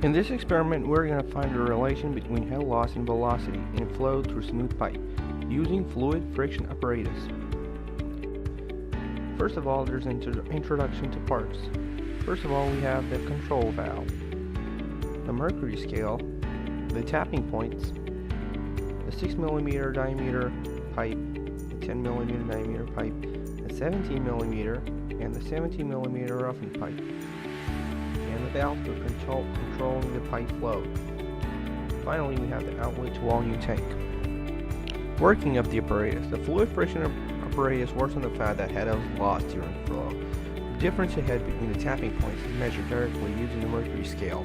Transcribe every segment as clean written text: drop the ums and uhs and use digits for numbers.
In this experiment, we're going to find a relation between head loss and velocity in flow through smooth pipe using fluid friction apparatus. First of all, there's an introduction to parts. First of all, we have the control valve, the mercury scale, the tapping points, the 6mm diameter pipe, the 10mm diameter pipe, the 17mm, and the 17mm roughing pipe, and the valve for controlling the pipe flow. Finally, we have the outlet to volume tank. Working of the apparatus. The fluid friction apparatus works on the fact that head is lost during flow. The difference in head between the tapping points is measured directly using the mercury scale.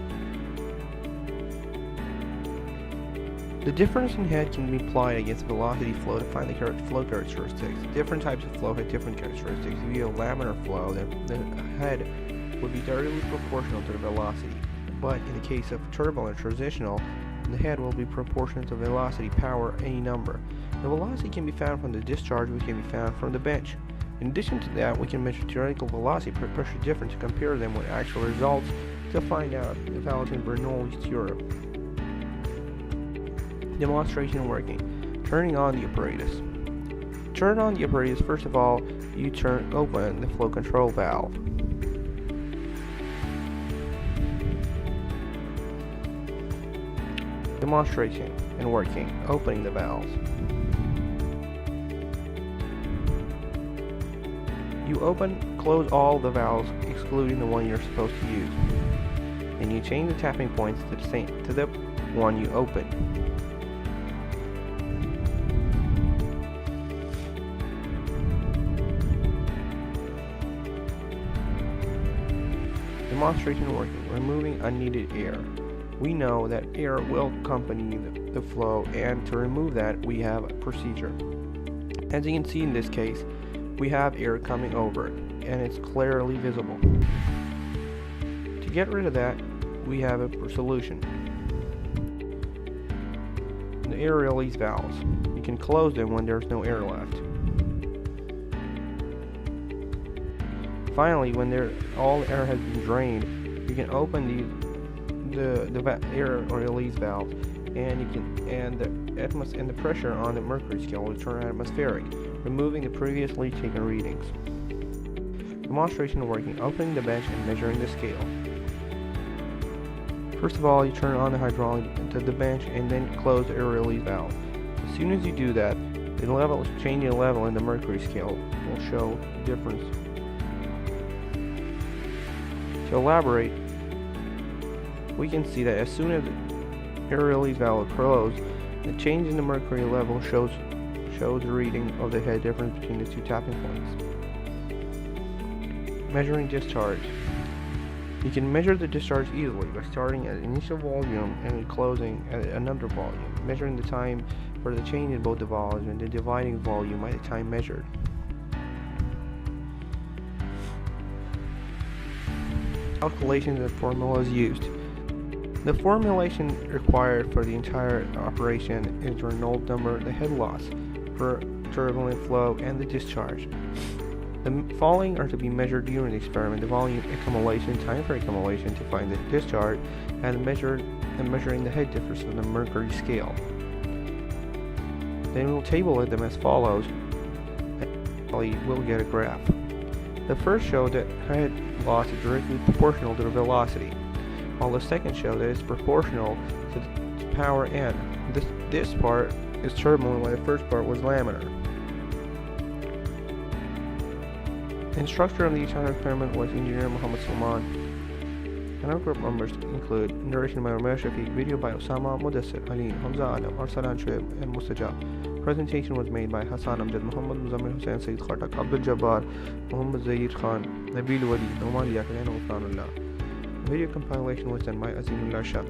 The difference in head can be applied against velocity flow to find the correct flow characteristics. Different types of flow have different characteristics. If you have laminar flow, the head would be directly proportional to the velocity. But in the case of turbulent transitional, the head will be proportional to velocity power any number. The velocity can be found from the discharge, which can be found from the bench. In addition to that, we can measure theoretical velocity per pressure difference to compare them with actual results to find out the value in Bernoulli's theorem. Demonstration working. Turning on the apparatus. Turn on the apparatus. First of all, you open the flow control valve. Demonstration and working. Opening the valves. You close all the valves excluding the one you're supposed to use. And you change the tapping points to the one you opened. Demonstration working. Removing unneeded air. We know that air will accompany the flow, and to remove that we have a procedure. As you can see in this case, we have air coming over it, and it's clearly visible. To get rid of that, we have a solution. The air release valves. You can close them when there's no air left. Finally, when all air has been drained, you can open the air release valve, and the pressure on the mercury scale will turn atmospheric, removing the previously taken readings. Demonstration working. Opening the bench and measuring the scale. First of all, you turn on the hydraulic to the bench and then close the air release valve. As soon as you do that, the changing level in the mercury scale will show difference. To elaborate, we can see that as soon as the air release valve is closed, the change in the mercury level shows the reading of the head difference between the two tapping points. Measuring discharge. You can measure the discharge easily by starting at initial volume and closing at another volume, measuring the time for the change in both the volume and the dividing volume by the time measured. Calculations and formulas used. The formulation required for the entire operation is the Reynolds number, the head loss per turbulent flow, and the discharge. The following are to be measured during the experiment: the volume accumulation, time for accumulation to find the discharge, and measuring the head difference on the mercury scale. Then we'll table them as follows, and we'll get a graph. The first shows that head loss is directly proportional to the velocity, while the second shows that it's proportional to the power n. This part is turbulent, while the first part was laminar. The instructor of the entire experiment was Engineer Muhammad Salman, and our group members include narration by Umar Shafiq, video by Osama, Mudassir, Ali, Hamza Adam, Arsalan Shoaib, and Mustajab. Presentation was made by Hassan Amjad, Muhammad Muzammil Hussain, Sayyid Khatak, Abdul Jabbar, Muhammad Zahir Khan, Nabil Wali, Noman Yakin, and Ufranullah. Video compilation was done by Azimullah Shah.